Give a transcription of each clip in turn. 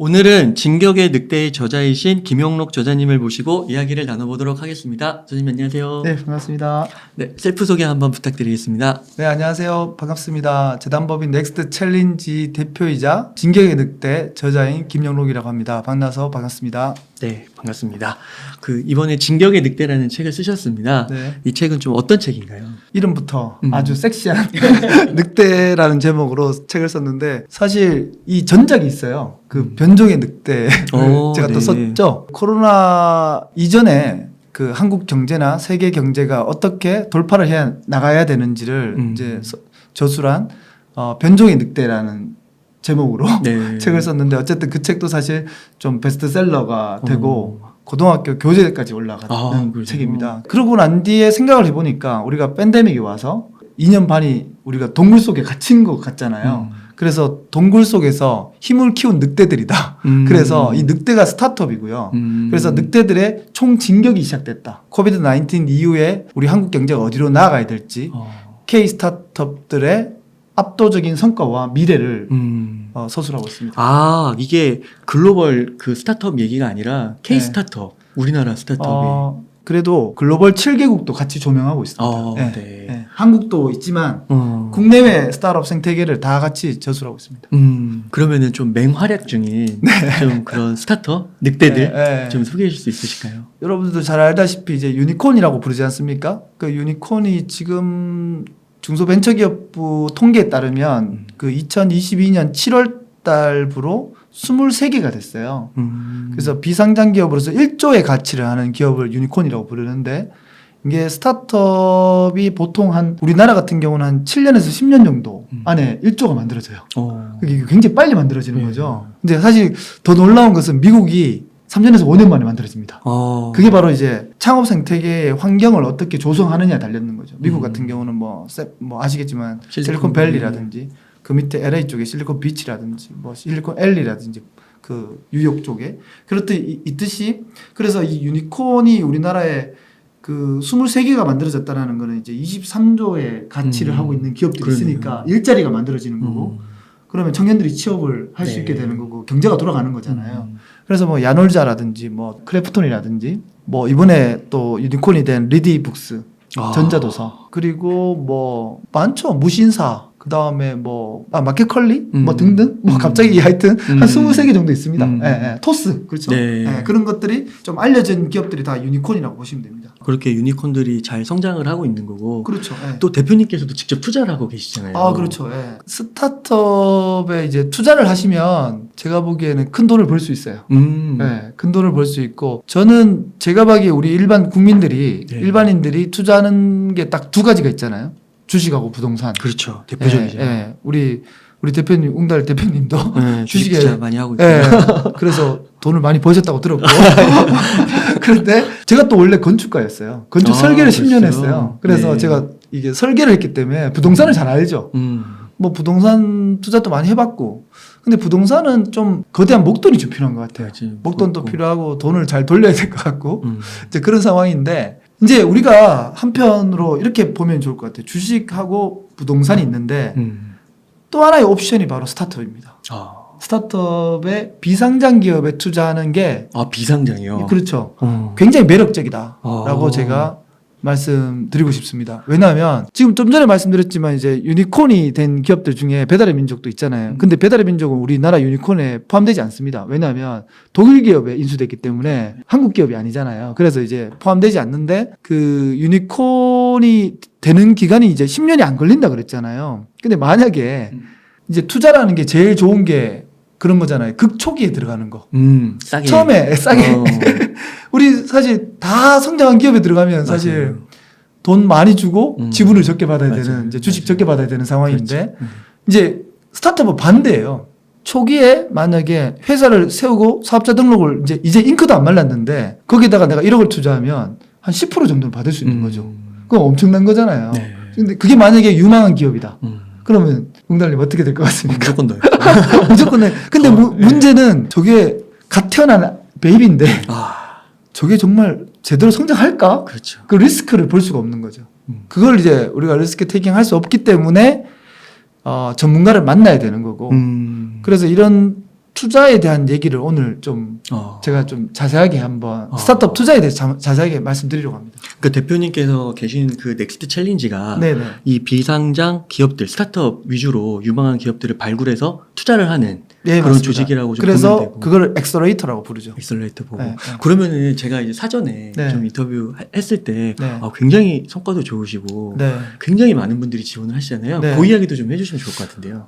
오늘은 진격의 늑대의 저자이신 김용록 저자님을 모시고 이야기를 나눠보도록 하겠습니다. 저자님 안녕하세요. 네, 반갑습니다. 네, 셀프 소개 한번 부탁드리겠습니다. 네, 안녕하세요. 반갑습니다. 재단법인 넥스트 챌린지 대표이자 진격의 늑대 저자인 김용록이라고 합니다. 만나서 반갑습니다. 네, 반갑습니다. 이번에 진격의 늑대라는 책을 쓰셨습니다. 네. 이 책은 좀 어떤 책인가요? 이름부터 아주 섹시한 늑대라는 제목으로 책을 썼는데 사실 이 전작이 있어요. 변종의 늑대 제가 네. 또 썼죠. 코로나 이전에 한국 경제나 세계 경제가 어떻게 돌파를 해 나가야 되는지를 이제 저술한 변종의 늑대라는 제목으로 네. 책을 썼는데 어쨌든 그 책도 사실 좀 베스트셀러가 되고 고등학교 교재까지 올라가는 그래요? 책입니다. 그러고 난 뒤에 생각을 해보니까 우리가 팬데믹이 와서 2년 반이 우리가 동굴 속에 갇힌 것 같잖아요. 그래서 동굴 속에서 힘을 키운 늑대들이다. 그래서 이 늑대가 스타트업이고요. 그래서 늑대들의 총진격이 시작됐다. 코비드 19 이후에 우리 한국 경제가 어디로 나아가야 될지 K 스타트업들의 압도적인 성과와 미래를 서술하고 있습니다. 이게 글로벌 스타트업 얘기가 아니라 K 네. 스타트업, 우리나라 스타트업이. 그래도 글로벌 7개국도 같이 조명하고 있습니다. 네. 네. 한국도 있지만 국내외 스타트업 생태계를 다 같이 저술하고 있습니다. 그러면은 좀 맹활약 중인 좀 그런 스타트업 늑대들 좀 소개해 줄 수 있으실까요? 여러분들도 잘 알다시피 이제 유니콘이라고 부르지 않습니까? 그 유니콘이 지금 중소벤처기업부 통계에 따르면 2022년 7월 달부로 23개가 됐어요. 그래서 비상장 기업으로서 1조의 가치를 하는 기업을 유니콘이라고 부르는데 이게 스타트업이 보통 우리나라 같은 경우는 한 7년에서 10년 정도 안에 1조가 만들어져요. 그게 굉장히 빨리 만들어지는 거죠. 근데 사실 더 놀라운 것은 미국이 3년에서 5년 만에 만들어집니다. 그게 바로 이제 창업 생태계의 환경을 어떻게 조성하느냐에 달렸는 거죠. 미국 같은 경우는 뭐 아시겠지만 실리콘밸리라든지 그 밑에 LA 쪽에 실리콘 비치라든지 실리콘 앨리라든지 뉴욕 쪽에 그렇듯 있듯이 그래서 이 유니콘이 우리나라에 23개가 만들어졌다는 거는 이제 23조의 가치를 하고 있는 기업들이 있으니까 일자리가 만들어지는 거고 그러면 청년들이 취업을 할 수 있게 되는 거고 경제가 돌아가는 거잖아요. 그래서 야놀자라든지 크래프톤이라든지 이번에 또 유니콘이 된 리디북스 전자도서 그리고 많죠. 무신사 그다음에 마켓컬리 등등 갑자기 하여튼 한 23개 정도 있습니다. 토스 그렇죠. 네. 그런 것들이 좀 알려진 기업들이 다 유니콘이라고 보시면 됩니다. 그렇게 유니콘들이 잘 성장을 하고 있는 거고 그렇죠. 또 대표님께서도 직접 투자를 하고 계시잖아요. 그렇죠. 스타트업에 이제 투자를 하시면 제가 보기에는 큰 돈을 벌 수 있어요. 큰 돈을 벌 수 있고 저는 제가 보기에 우리 일반 국민들이 일반인들이 투자하는 게 딱 두 가지가 있잖아요. 주식하고 부동산. 그렇죠. 대표적이죠. 우리 대표님, 웅달 대표님도 주식 투자 많이 하고 있어요. 그래서 돈을 많이 버셨다고 들었고. 그런데 제가 또 원래 건축가였어요. 건축 설계를 10년 했어요. 그래서 제가 이게 설계를 했기 때문에 부동산을 잘 알죠. 부동산 투자도 많이 해봤고. 근데 부동산은 좀 거대한 목돈이 좀 필요한 것 같아요. 목돈도 필요하고 돈을 잘 돌려야 될 것 같고. 이제 그런 상황인데 이제 우리가 한편으로 이렇게 보면 좋을 것 같아요. 주식하고 부동산이 있는데 또 하나의 옵션이 바로 스타트업입니다. 스타트업의 비상장 기업에 투자하는 게 비상장이요? 그렇죠. 굉장히 매력적이다라고 제가 말씀드리고 싶습니다. 왜냐하면 지금 좀 전에 말씀드렸지만 이제 유니콘이 된 기업들 중에 배달의 민족도 있잖아요. 근데 배달의 민족은 우리나라 유니콘에 포함되지 않습니다. 왜냐하면 독일 기업에 인수됐기 때문에 한국 기업이 아니잖아요. 그래서 이제 포함되지 않는데 유니콘이 되는 기간이 이제 10년이 안 걸린다 그랬잖아요. 근데 만약에 이제 투자라는 게 제일 좋은 게 그런 거잖아요. 극초기에 들어가는 거. 싸게. 처음에 싸게. 우리 사실 다 성장한 기업에 들어가면 사실 돈 많이 주고 지분을 적게 받아야 되는 이제 주식 적게 받아야 되는 상황인데 이제 스타트업은 반대예요. 초기에 만약에 회사를 세우고 사업자 등록을 이제 잉크도 안 말랐는데 거기다가 내가 1억을 투자하면 한 10% 정도는 받을 수 있는 거죠. 그건 엄청난 거잖아요. 근데 그게 만약에 유망한 기업이다. 그러면 웅달님 어떻게 될 것 같습니까? 무조건 넣어요. 무조건 넣어요. 근데 문제는 저게 갓 태어난 베이비인데 저게 정말 제대로 성장할까? 그렇죠. 그 리스크를 볼 수가 없는 거죠. 그걸 이제 우리가 리스크 테이킹 할 수 없기 때문에 전문가를 만나야 되는 거고 그래서 이런 투자에 대한 얘기를 오늘 좀 제가 좀 자세하게 한번 스타트업 투자에 대해서 자세하게 말씀드리려고 합니다. 그 대표님께서 계신 그 넥스트 챌린지가 네네. 이 비상장 기업들, 스타트업 위주로 유망한 기업들을 발굴해서 투자를 하는 네, 그런 맞습니다. 조직이라고 좀 보면 그래서 되고. 그걸 엑셀러레이터라고 부르죠. 엑셀레이터 보고. 네, 네. 그러면은 제가 이제 사전에 네. 좀 인터뷰 했을 때 네. 굉장히 성과도 좋으시고 네. 굉장히 많은 분들이 지원을 하시잖아요. 네. 그 이야기도 좀 해주시면 좋을 것 같은데요.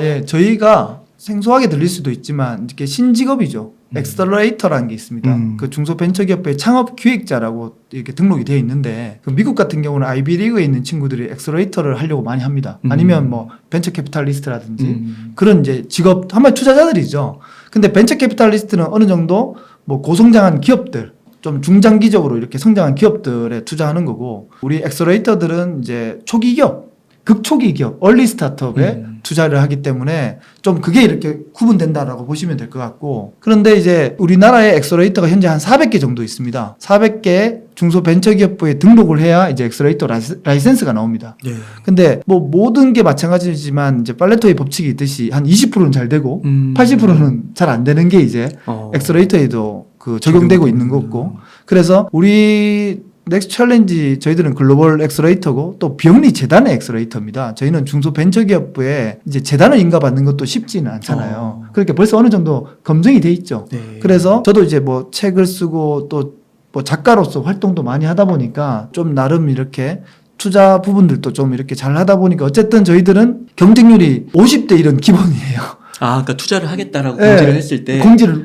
예. 저희가 생소하게 들릴 수도 있지만 이렇게 신직업이죠. 엑셀러레이터라는 게 있습니다. 그 중소벤처기업부의 창업기획자라고 이렇게 등록이 되어 있는데 그 미국 같은 경우는 아이비리그에 있는 친구들이 엑셀러레이터를 하려고 많이 합니다. 아니면 뭐 벤처 캐피탈리스트라든지 그런 이제 직업 한마디 투자자들이죠. 근데 벤처 캐피탈리스트는 어느 정도 뭐 고성장한 기업들 좀 중장기적으로 이렇게 성장한 기업들에 투자하는 거고 우리 엑셀러레이터들은 이제 초기 기업 극초기 기업, 얼리 스타트업에 투자를 하기 때문에 좀 그게 이렇게 구분된다라고 보시면 될 것 같고 그런데 이제 우리나라에 엑셀러레이터가 현재 한 400개 정도 있습니다. 400개 중소벤처기업부에 등록을 해야 이제 엑셀러레이터 라이센스가 나옵니다. 네. 근데 뭐 모든 게 마찬가지지만 이제 팔레토의 법칙이 있듯이 한 20%는 잘 되고 80%는 잘 안 되는 게 이제 엑셀러레이터에도 그 적용되고 있는 거고 그래서 우리 넥스트 챌린지 저희들은 글로벌 엑셀러레이터고 또 비영리 재단의 엑셀러레이터입니다. 저희는 중소벤처기업부에 이제 재단을 인가받는 것도 쉽지는 않잖아요. 그러니까 벌써 어느 정도 검증이 돼 있죠. 네. 그래서 저도 이제 뭐 책을 쓰고 또 뭐 작가로서 활동도 많이 하다 보니까 좀 나름 이렇게 투자 부분들도 좀 이렇게 잘 하다 보니까 어쨌든 저희들은 경쟁률이 50대 1은 기본이에요. 그러니까 투자를 하겠다라고 네. 공지를 했을 때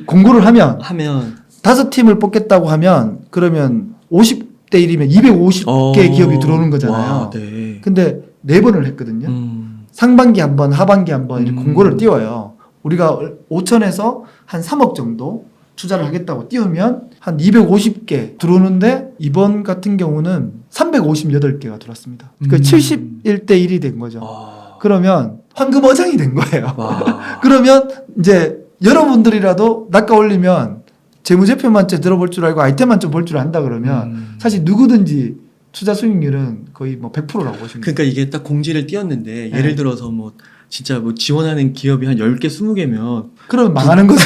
공고를 하면 5팀을 뽑겠다고 하면 그러면 50대 1이면 250개 기업이 들어오는 거잖아요. 와, 네. 근데 4번을 했거든요. 상반기 한 번, 하반기 한 번 이렇게 공고를 띄워요. 우리가 5천에서 한 3억 정도 투자를 하겠다고 띄우면 한 250개 들어오는데 이번 같은 경우는 358개가 들어왔습니다. 그러니까 71대 1이 된 거죠. 그러면 황금 어장이 된 거예요. 그러면 이제 여러분들이라도 낚아 올리면 재무제표만 좀 들어볼 줄 알고 아이템만 좀 볼 줄 안다 그러면 사실 누구든지 투자 수익률은 거의 뭐 100%라고 보시면 돼요. 그러니까 이게 딱 공지를 띄웠는데 네. 예를 들어서 뭐 진짜 뭐 지원하는 기업이 한 10개, 20개면 그러면 망하는 거죠.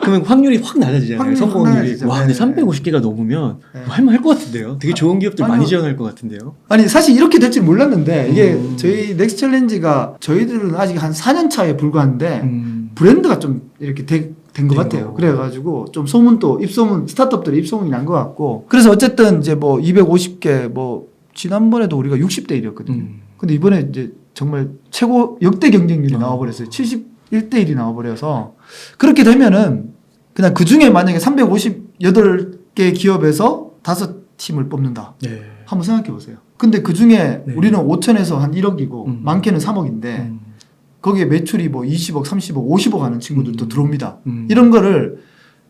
그러면 확률이 확 낮아지잖아요. 확률이 확 성공률이. 낮아지죠. 와, 근데 네. 350개가 넘으면 네. 할만할 것 같은데요. 되게 좋은 기업들 많이 아니요. 지원할 것 같은데요. 아니 사실 이렇게 될 줄 몰랐는데 이게 저희 넥스트 챌린지가 저희들은 아직 한 4년 차에 불과한데 브랜드가 좀 이렇게 된 것 같아요. 그래가지고 좀 소문도 입소문 스타트업들이 입소문이 난 것 같고 그래서 어쨌든 이제 뭐 250개 뭐 지난번에도 우리가 60대 1이었거든요. 근데 이번에 이제 정말 최고 역대 경쟁률이 나와버렸어요. 71대 1이 나와버려서 그렇게 되면은 그냥 그 중에 만약에 358개 기업에서 5팀을 뽑는다. 네. 한번 생각해 보세요. 근데 그 중에 네. 우리는 5천에서 한 1억이고 많게는 3억인데 거기에 매출이 뭐 20억, 30억, 50억 하는 친구들도 들어옵니다. 이런 거를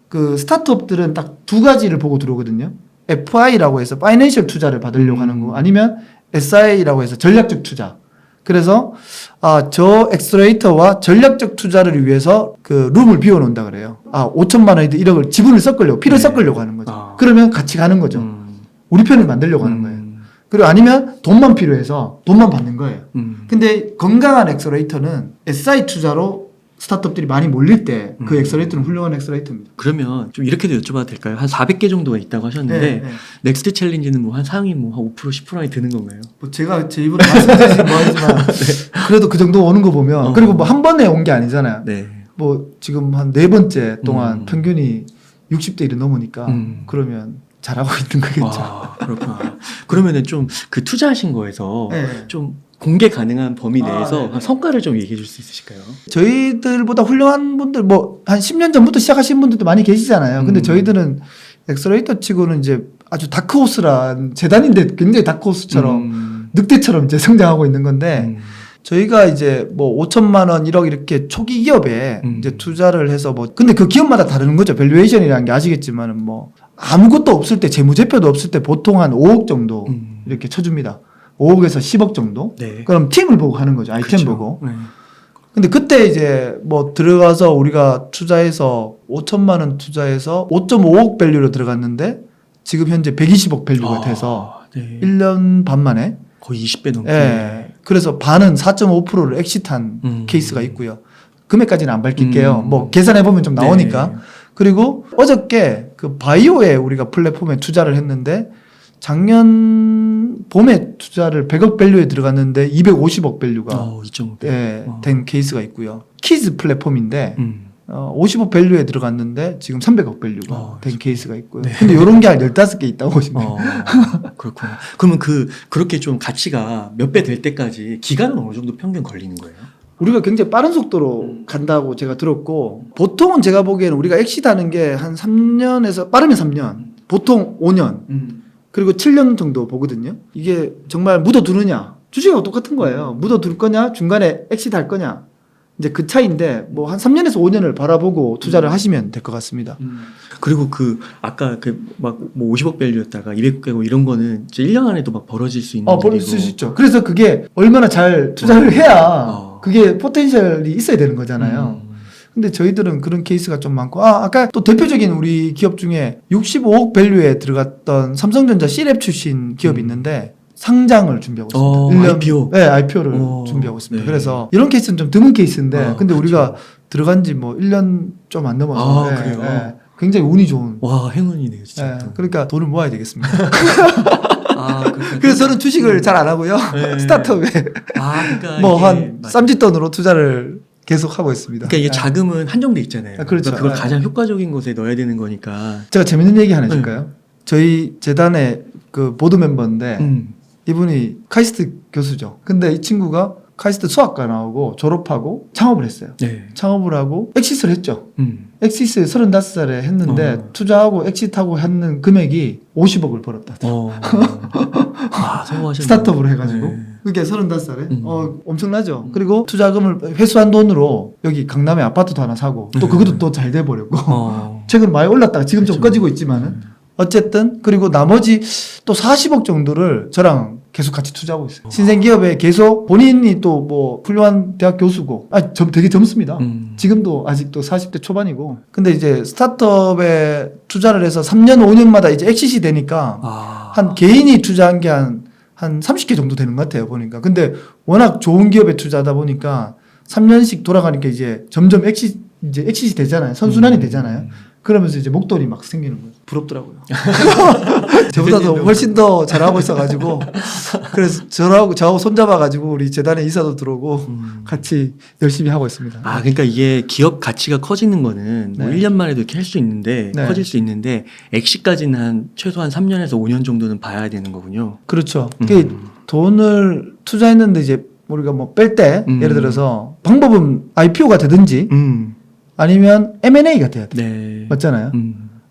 그 스타트업들은 딱 두 가지를 보고 들어오거든요. FI라고 해서 파이낸셜 투자를 받으려고 하는 거 아니면 SI라고 해서 전략적 투자. 그래서 저 엑셀러레이터와 전략적 투자를 위해서 그 룸을 비워놓는다 그래요. 5천만 원이든 1억을 지분을 섞으려고 피를 섞으려고 하는 거죠. 그러면 같이 가는 거죠. 우리 편을 만들려고 하는 거예요. 그리고 아니면 돈만 필요해서 돈만 받는 거예요. 근데 건강한 엑셀러레이터는 SI 투자로 스타트업들이 많이 몰릴 때 그 엑셀러레이터는 훌륭한 엑셀러레이터입니다. 그러면 좀 이렇게도 여쭤봐도 될까요? 한 400개 정도가 있다고 하셨는데 네. 넥스트 챌린지는 뭐 한 상위 뭐 한 5%, 10% 안에 드는 건가요? 뭐 제가 제 입으로 말씀드리진 뭐하지만 그래도 그 정도 오는 거 보면 그리고 뭐 한 번에 온 게 아니잖아요. 네. 뭐 지금 한 4번째 동안 평균이 60대 1이 넘으니까 그러면 잘하고 있는 거겠죠. 그렇구나. 그러면은 좀 그 투자하신 거에서 네. 좀 공개 가능한 범위 내에서 네. 성과를 좀 얘기해 줄 수 있으실까요? 저희들보다 훌륭한 분들 뭐 한 10년 전부터 시작하신 분들도 많이 계시잖아요. 근데 저희들은 엑셀러레이터 치고는 이제 아주 다크호스란 재단인데 굉장히 다크호스처럼 늑대처럼 이제 성장하고 있는 건데 저희가 이제 뭐 5천만 원, 1억 이렇게 초기 기업에 이제 투자를 해서 뭐 근데 그 기업마다 다르는 거죠. 밸류에이션이라는 게 아시겠지만은 뭐 아무것도 없을 때 재무제표도 없을 때 보통 한 5억 정도 이렇게 쳐줍니다. 5억에서 10억 정도. 네. 그럼 팀을 보고 하는 거죠. 아이템 그쵸. 보고. 네. 근데 그때 이제 뭐 들어가서 우리가 투자해서 5천만 원 투자해서 5.5억 밸류로 들어갔는데 지금 현재 120억 밸류가 돼서 네. 1년 반 만에 거의 20배 넘게. 예. 그래서 반은 4.5%를 엑시트한 케이스가 있고요. 금액까지는 안 밝힐게요. 뭐 계산해 보면 좀 나오니까. 네. 그리고 어저께 그 바이오에 우리가 플랫폼에 투자를 했는데 작년 봄에 투자를 100억 밸류에 들어갔는데 250억 밸류가 2.5배. 예, 된 케이스가 있고요. 키즈 플랫폼인데 50억 밸류에 들어갔는데 지금 300억 밸류가 된 케이스가 있고요. 네. 근데 이런 게 한 15개 있다고 보시면 돼요. 그렇구나. 그러면 그렇게 좀 가치가 몇 배 될 때까지 기간은 어느 정도 평균 걸리는 거예요? 우리가 굉장히 빠른 속도로 간다고 제가 들었고 보통은 제가 보기에는 우리가 엑시트하는 게 한 3년에서 빠르면 3년 보통 5년 그리고 7년 정도 보거든요. 이게 정말 묻어두느냐 주식하고 똑같은 거예요. 묻어둘 거냐 중간에 엑시트 할 거냐 이제 그 차이인데 뭐 한 3년에서 5년을 바라보고 투자를 하시면 될 것 같습니다. 그리고 아까 막 뭐 50억 밸류였다가 200억 이런 거는 이제 1년 안에도 막 벌어질 수 있는 벌 일이고. 수 있죠. 그래서 그게 얼마나 잘 투자를 해야 그게 포텐셜이 있어야 되는 거잖아요. 근데 저희들은 그런 케이스가 좀 많고 아까 또 대표적인 우리 기업 중에 65억 밸류에 들어갔던 삼성전자 C랩 출신 기업이 있는데 상장을 준비하고 있습니다. IPO. 네, IPO를 준비하고 있습니다. 네. 그래서 이런 케이스는 좀 드문 케이스인데 근데 그렇죠. 우리가 들어간 지 뭐 1년 좀 안 넘어서 그래요? 굉장히 운이 좋은. 와, 행운이네요, 진짜. 또. 그러니까 돈을 모아야 되겠습니다. 그러니까 그래서 저는 주식을 잘 안 하고요. 네. 스타트업에 그러니까 뭐 이게 한 쌈짓돈으로 투자를 계속 하고 있습니다. 그러니까 이게 자금은 한정돼 있잖아요. 그렇죠. 그러니까 그걸 가장 효과적인 곳에 넣어야 되는 거니까. 제가 재밌는 얘기 하나 해줄까요? 저희 재단의 그 보드 멤버인데 이분이 카이스트 교수죠. 근데 이 친구가 카이스트 수학과 나오고 졸업하고 창업을 했어요. 네. 창업을 하고 엑시스를 했죠. 엑시스 35살에 했는데 투자하고 엑시트하고 했는 금액이 50억을 벌었다. 성공하셨네요. 스타트업으로 해가지고. 네. 그게 35살에. 엄청나죠. 그리고 투자금을 회수한 돈으로 여기 강남에 아파트도 하나 사고 또 그것도 또 잘 돼버렸고 최근 많이 올랐다가 지금 좀 꺼지고 있지만은 어쨌든 그리고 나머지 또 40억 정도를 저랑 계속 같이 투자하고 있어요. 신생기업에 계속 본인이 또 뭐 훌륭한 대학 교수고 되게 젊습니다. 지금도 아직도 40대 초반이고 근데 이제 스타트업에 투자를 해서 3년 5년마다 이제 엑시시 되니까 한 개인이 투자한 게 한 30개 정도 되는 것 같아요 보니까. 근데 워낙 좋은 기업에 투자하다 보니까 3년씩 돌아가니까 이제 점점 엑시시 되잖아요. 선순환이 되잖아요. 그러면서 이제 목돈이 막 생기는 거예요. 부럽더라고요. 저보다도 훨씬 더 잘하고 있어가지고 그래서 저하고 손잡아가지고 우리 재단에 이사도 들어오고 같이 열심히 하고 있습니다. 그러니까 이게 기업 가치가 커지는 거는 뭐 네. 1년만에도 이렇게 할 수 있는데 네. 커질 수 있는데 엑시까지는 최소한 3년에서 5년 정도는 봐야 되는 거군요. 그렇죠. 돈을 투자했는데 이제 우리가 뭐 뺄 때 예를 들어서 방법은 IPO가 되든지 아니면 M&A가 돼야 돼. 네. 맞잖아요.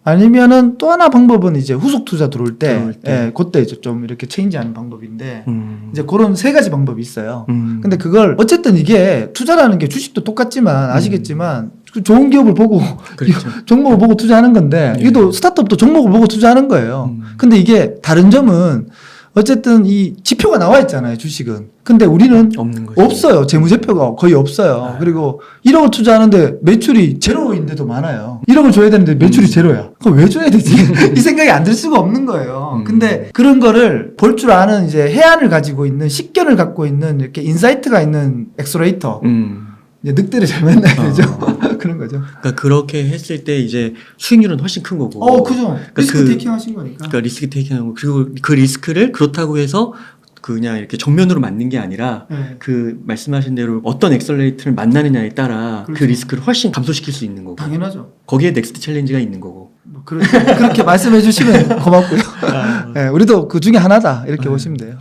아니면은 또 하나 방법은 이제 후속 투자 들어올 때, 그때 이제 좀 이렇게 체인지하는 방법인데 이제 그런 세 가지 방법이 있어요. 근데 그걸 어쨌든 이게 투자라는 게 주식도 똑같지만 아시겠지만 그 좋은 기업을 보고 그렇죠. 종목을 보고 투자하는 건데 이것도 스타트업도 종목을 보고 투자하는 거예요. 근데 이게 다른 점은 어쨌든 이 지표가 나와 있잖아요, 주식은. 근데 우리는 없는 거죠. 없어요. 재무제표가 거의 없어요. 그리고 1억을 투자하는데 매출이 제로인데도 많아요. 1억을 줘야 되는데 매출이 제로야. 그럼 왜 줘야 되지? 이 생각이 안 들 수가 없는 거예요. 근데 그런 거를 볼 줄 아는 이제 해안을 가지고 있는 식견을 갖고 있는 이렇게 인사이트가 있는 엑셀러레이터. 이제 늑대를 잘 만나야 되죠. 그런 거죠. 그러니까 그렇게 했을 때 이제 수익률은 훨씬 큰 거고. 그죠. 그러니까 리스크 테이킹 하신 거니까. 그러니까 리스크 테이킹하고 그리고 그 리스크를 그렇다고 해서 그냥 이렇게 정면으로 맞는 게 아니라 그 말씀하신 대로 어떤 엑셀레이터를 만나느냐에 따라 그 리스크를 훨씬 감소시킬 수 있는 거고. 당연하죠. 거기에 넥스트 챌린지가 있는 거고. 그렇게 말씀해 주시면 고맙고요. 우리도 그 중에 하나다 이렇게 보시면 돼요.